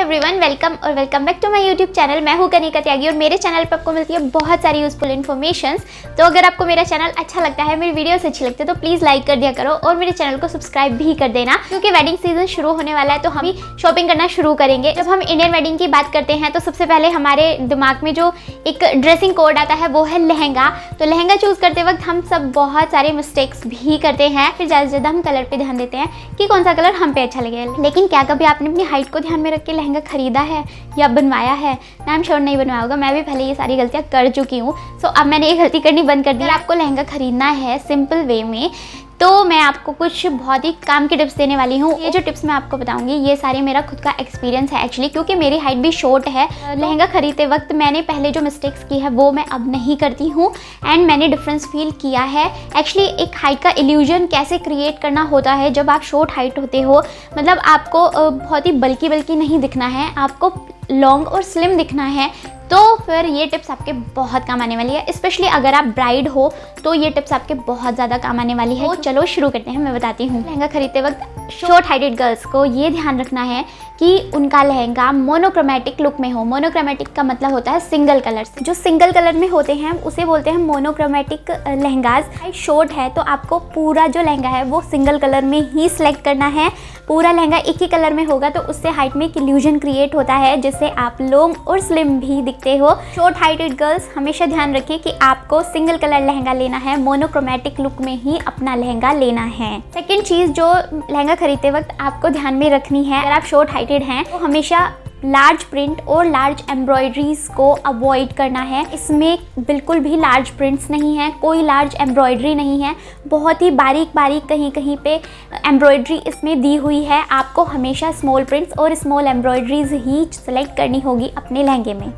Everyone, welcome back to my YouTube channel. मैं हूं कनिका त्यागी और मेरे चैनल पर आपको मिलती है बहुत सारी यूजफुल इन्फॉर्मेशंस। तो अगर आपको मेरा चैनल अच्छा लगता है, मेरी वीडियोस अच्छी लगती है तो प्लीज़ लाइक कर दिया करो और मेरे चैनल को सब्सक्राइब भी कर देना, क्योंकि वेडिंग सीजन शुरू होने वाला है तो हम शॉपिंग करना शुरू करेंगे। जब हम इंडियन वेडिंग की बात करते हैं तो सबसे पहले हमारे दिमाग में जो एक ड्रेसिंग कोड आता है वो है लहंगा। तो लहंगा चूज़ करते वक्त हम सब बहुत सारे मिस्टेक्स भी करते हैं। फिर ज़्यादा से ज़्यादा हम कलर पे ध्यान देते हैं कि कौन सा कलर हम पे अच्छा लगेगा। लेकिन क्या कभी आपने अपनी हाइट को ध्यान में रख के लहंगा खरीदा है या बनवाया है? आई एम श्योर नहीं बनवाया होगा। मैं भी पहले ये सारी गलतियाँ कर चुकी हूँ। सो अब मैंने ये गलती करनी बंद कर दी। आपको लहंगा खरीदना है सिंपल वे में तो मैं आपको कुछ बहुत ही काम की टिप्स देने वाली हूँ। ये जो टिप्स मैं आपको बताऊंगी ये सारे मेरा खुद का एक्सपीरियंस है एक्चुअली, क्योंकि मेरी हाइट भी शॉर्ट है। लहंगा खरीदते वक्त मैंने पहले जो मिस्टेक्स की है वो मैं अब नहीं करती हूँ एंड मैंने डिफरेंस फील किया है। एक्चुअली एक हाइट का इल्यूजन कैसे क्रिएट करना होता है जब आप शॉर्ट हाइट होते हो, मतलब आपको बहुत ही बल्कि नहीं दिखना है, आपको लॉन्ग और स्लिम दिखना है। तो फिर ये टिप्स आपके बहुत काम आने वाली है, स्पेशली अगर आप ब्राइड हो तो ये टिप्स आपके बहुत ज़्यादा काम आने वाली है। तो चलो शुरू करते हैं। मैं बताती हूँ। लहंगा खरीदते वक्त शॉर्ट हाइटेड गर्ल्स को ये ध्यान रखना है कि उनका लहंगा मोनोक्रोमेटिक लुक में हो। मोनोक्रोमेटिक का मतलब होता है सिंगल कलर से। जो सिंगल कलर में होते हैं उसे बोलते हैं मोनोक्रोमेटिक लहंगाज। हाइट शॉर्ट है तो आपको पूरा जो लहंगा है वो सिंगल कलर में ही सिलेक्ट करना है। पूरा लहंगा एक ही कलर में होगा तो उससे हाइट में एक इल्यूजन क्रिएट होता है जिससे आप लॉन्ग और स्लिम भी दिखते हो। शॉर्ट हाइटेड गर्ल्स हमेशा ध्यान रखिए कि आपको सिंगल कलर लहंगा लेना है, मोनोक्रोमेटिक लुक में ही अपना लहंगा लेना है। सेकेंड चीज़ जो लहंगा खरीदते वक्त आपको ध्यान में रखनी है, अगर आप शॉर्ट हाइटेड हैं तो हमेशा लार्ज प्रिंट और लार्ज एम्ब्रॉयडरीज को अवॉइड करना है। इसमें बिल्कुल भी लार्ज प्रिंट्स नहीं है, कोई लार्ज एम्ब्रॉयडरी नहीं है, बहुत ही बारीक कहीं कहीं पे एम्ब्रॉयडरी इसमें दी हुई है। आपको हमेशा स्मॉल प्रिंट्स और स्मॉल एम्ब्रॉयडरीज ही सेलेक्ट करनी होगी अपने लहंगे में।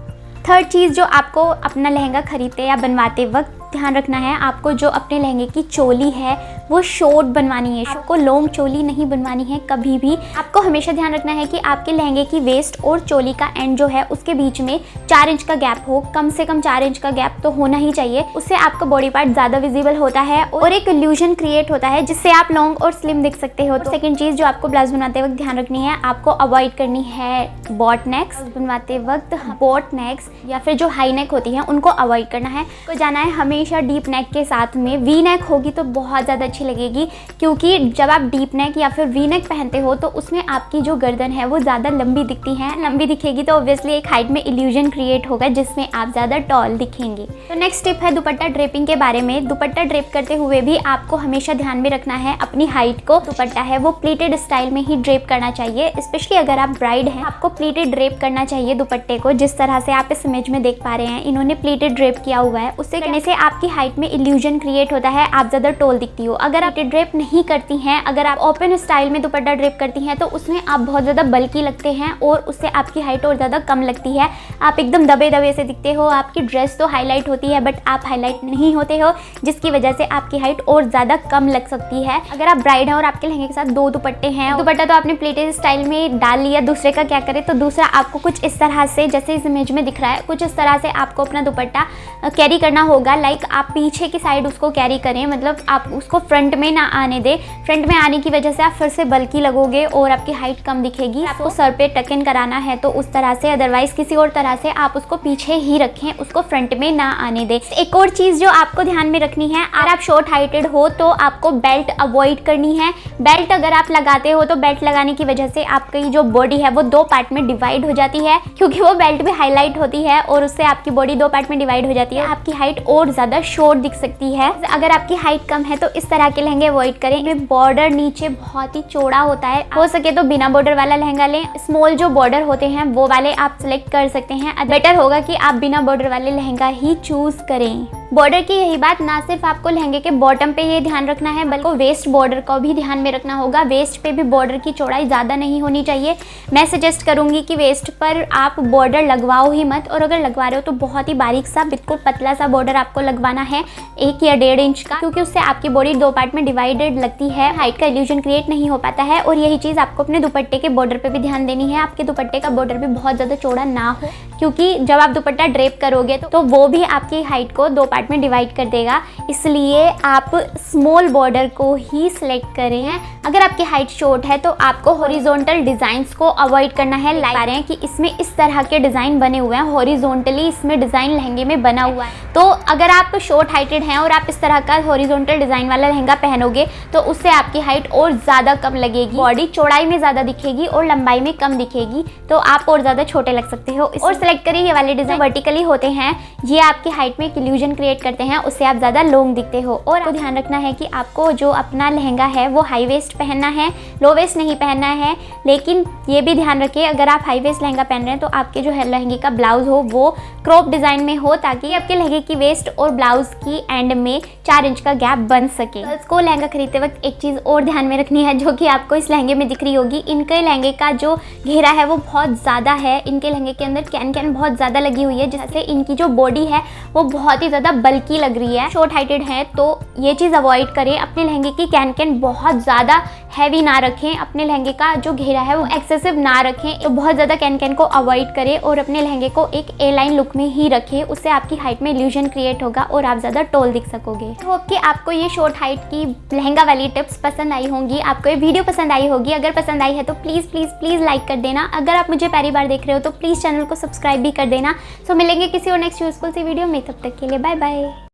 थर्ड चीज़ जो आपको अपना लहंगा खरीदते या बनवाते वक्त ध्यान रखना है, आपको जो अपने लहंगे की चोली है वो शॉर्ट बनवानी है। आपको लॉन्ग चोली नहीं बनवानी है कभी भी। आपको हमेशा ध्यान रखना है कि आपके लहंगे की वेस्ट और चोली का एंड जो है उसके बीच में 4 इंच का गैप हो। कम से कम 4 इंच का गैप तो होना ही चाहिए। उससे आपका बॉडी पार्ट ज़्यादा विजिबल होता है और एक इल्यूजन क्रिएट होता है जिससे आप लॉन्ग और स्लिम दिख सकते हो। तो सेकेंड चीज़ जो आपको ब्लाउज बनाते वक्त ध्यान रखनी है, आपको अवॉइड करनी है बॉट नेक्स। बनवाते वक्त बॉट नेक्स या फिर जो हाई नेक होती है उनको अवॉइड करना है। तो जाना है हमेशा डीप नेक के साथ में। वी नेक होगी तो बहुत ज़्यादा अच्छी लगेगी, क्योंकि जब आप डीप नेक या फिर वी नेक पहनते हो तो उसमें आपकी जो गर्दन है वो ज़्यादा लंबी दिखती है। लंबी दिखेगी तो ऑब्वियसली एक हाइट में इल्यूजन क्रिएट होगा जिसमें आप ज़्यादा टॉल दिखेंगे। तो नेक्स्ट टिप है दुपट्टा ड्रेपिंग के बारे में। दुपट्टा ड्रेप करते हुए भी आपको हमेशा ध्यान में रखना है अपनी हाइट को। दुपट्टा है वो प्लीटेड स्टाइल में ही ड्रेप करना चाहिए, स्पेशली अगर आप ब्राइड हैं आपको प्लीटेड ड्रेप करना चाहिए दुपट्टे को। जिस तरह से आप इस इमेज में देख पा रहे हैं इन्होंने प्लीटेड ड्रेप किया हुआ है। उससे करने से आपकी हाइट में इल्यूजन क्रिएट होता है, आप ज़्यादा टॉल दिखती हो। अगर आप ड्रेप नहीं करती हैं, अगर आप ओपन स्टाइल में दुपट्टा ड्रेप करती हैं तो उसमें आप बहुत ज़्यादा बल्की लगते हैं और उससे आपकी हाइट और ज़्यादा कम लगती है। आप एकदम दबे से दिखते हो। आपकी ड्रेस तो हाईलाइट होती है बट आप हाईलाइट नहीं होते हो, जिसकी वजह से आपकी हाइट और ज़्यादा कम लग सकती है। अगर आप ब्राइड हैं और आपके लहंगे के साथ 2 दुपट्टे हैं, दुपट्टा तो आपने प्लेटेड स्टाइल में डाल लिया, दूसरे का क्या करें? तो दूसरा आपको कुछ इस तरह से, जैसे इस इमेज में दिख रहा है, कुछ इस तरह से आपको अपना दुपट्टा कैरी करना होगा। लाइक आप पीछे की साइड उसको कैरी करें, मतलब आप उसको फ्रंट में ना आने दें। फ्रंट में आने की वजह से आप फिर से बल्की लगोगे और आपकी हाइट कम दिखेगी। आपको सर पे टक इन कराना है तो उस तरह से, अदरवाइज किसी और तरह से आप उसको पीछे ही रखें, उसको फ्रंट में ना आने दें। एक और चीज़ जो आपको ध्यान में रखनी है, अगर आप शॉर्ट हाइटेड हो तो आपको बेल्ट अवॉइड करनी है। बेल्ट अगर आप लगाते हो तो बेल्ट लगाने की वजह से आपकी जो बॉडी है वो 2 पार्ट में डिवाइड हो जाती है, क्योंकि वो बेल्ट भी हाईलाइट होती है और उससे आपकी बॉडी 2 पार्ट में डिवाइड हो जाती है। आपकी हाइट और ज़्यादा शॉर्ट दिख सकती है। अगर आपकी हाइट कम है तो इस तरह के लहंगे अवॉइड करें। इनमें बॉर्डर नीचे बहुत ही चौड़ा होता है, हो सके तो बिना बॉर्डर वाला लहंगा लें। स्मॉल जो बॉर्डर होते हैं वो वाले आप सिलेक्ट कर सकते हैं। बेटर होगा कि आप बिना बॉर्डर वाले लहंगा ही चूज करें। बॉर्डर की यही बात ना सिर्फ आपको लहंगे के बॉटम पे ये ध्यान रखना है बल्कि वेस्ट बॉर्डर को भी ध्यान में रखना होगा। वेस्ट पे भी बॉर्डर की चौड़ाई ज़्यादा नहीं होनी चाहिए। मैं सजेस्ट करूँगी कि वेस्ट पर आप बॉर्डर लगवाओ ही मत, और अगर लगवा रहे हो तो बहुत ही बारीक सा, बिल्कुल पतला सा बॉर्डर आपको लगवाना है, 1 या 1.5 इंच का, क्योंकि उससे आपकी बॉडी 2 पार्ट में डिवाइडेड लगती है, हाइट का इल्यूजन क्रिएट नहीं हो पाता है। और यही चीज़ आपको अपने दुपट्टे के बॉर्डर पे भी ध्यान देनी है, आपके दुपट्टे का बॉर्डर भी बहुत ज़्यादा चौड़ा ना हो, क्योंकि जब आप दुपट्टा ड्रेप करोगे तो वो भी आपकी हाइट को 2 पार्ट में डिवाइड कर देगा, इसलिए आप स्मॉल बॉर्डर को ही सिलेक्ट करें। अगर आपकी हाइट शॉर्ट है तो आपको हॉरिजॉन्टल डिज़ाइंस को अवॉइड करना है। लाइक पा रहे हैं कि इसमें इस तरह के डिज़ाइन बने हुए हैं, हॉरिजॉन्टली इसमें डिज़ाइन लहंगे में बना हुआ है। तो अगर आप शॉर्ट हाइटेड हैं और आप इस तरह का हॉरिजॉन्टल डिज़ाइन वाला लहंगा पहनोगे तो उससे आपकी हाइट और ज़्यादा कम लगेगी, बॉडी चौड़ाई में ज़्यादा दिखेगी और लंबाई में कम दिखेगी, तो आप और ज़्यादा छोटे लग सकते हो। और सेलेक्ट करिए ये वाले डिज़ाइन वर्टिकली होते हैं, ये आपकी हाइट में एक इल्यूजन क्रिएट करते हैं, उससे आप ज़्यादा लॉन्ग दिखते हो। और आपको ध्यान रखना है कि आपको जो अपना लहंगा है वो हाई वेस्ट पहनना है, लो वेस्ट नहीं पहनना है। लेकिन ये भी ध्यान रखिए अगर आप हाई वेस्ट लहंगा पहन रहे हैं तो आपके जो है लहंगे का ब्लाउज हो वो क्रॉप डिज़ाइन में हो, ताकि आपके लहंगे की वेस्ट और ब्लाउज की एंड में 4 इंच का गैप बन सके। इसको लहंगा खरीदते वक्त एक चीज़ और ध्यान में रखनी है जो कि आपको इस लहंगे में दिख रही होगी, इनके लहंगे का जो घेरा है वो बहुत ज़्यादा है, इनके लहंगे के अंदर कैन बहुत ज़्यादा लगी हुई है, जिससे इनकी जो बॉडी है वो बहुत ही ज़्यादा बल्की लग रही है। शॉर्ट हाइटेड है तो ये चीज़ अवॉइड करें, अपने लहंगे की कैन बहुत ज़्यादा हैवी ना रखें, अपने लहंगे का जो घेरा है वो एक्सेसिव ना रखें, तो बहुत ज़्यादा कैन को अवॉइड करें और अपने लहंगे को एक ए लाइन लुक में ही रखें, उससे आपकी हाइट में इल्यूजन क्रिएट होगा और आप ज़्यादा टॉल दिख सकोगे। तो होप कि आपको ये शॉर्ट हाइट की लहंगा वाली टिप्स पसंद आई होंगी, आपको ये वीडियो पसंद आई होगी। अगर पसंद आई है तो प्लीज़ लाइक कर देना। अगर आप मुझे पहली बार देख रहे हो तो प्लीज़ चैनल को सब्सक्राइब भी कर देना। सो मिलेंगे किसी और नेक्स्ट यूजफुल सी वीडियो में, तब तक के लिए बाय बाय।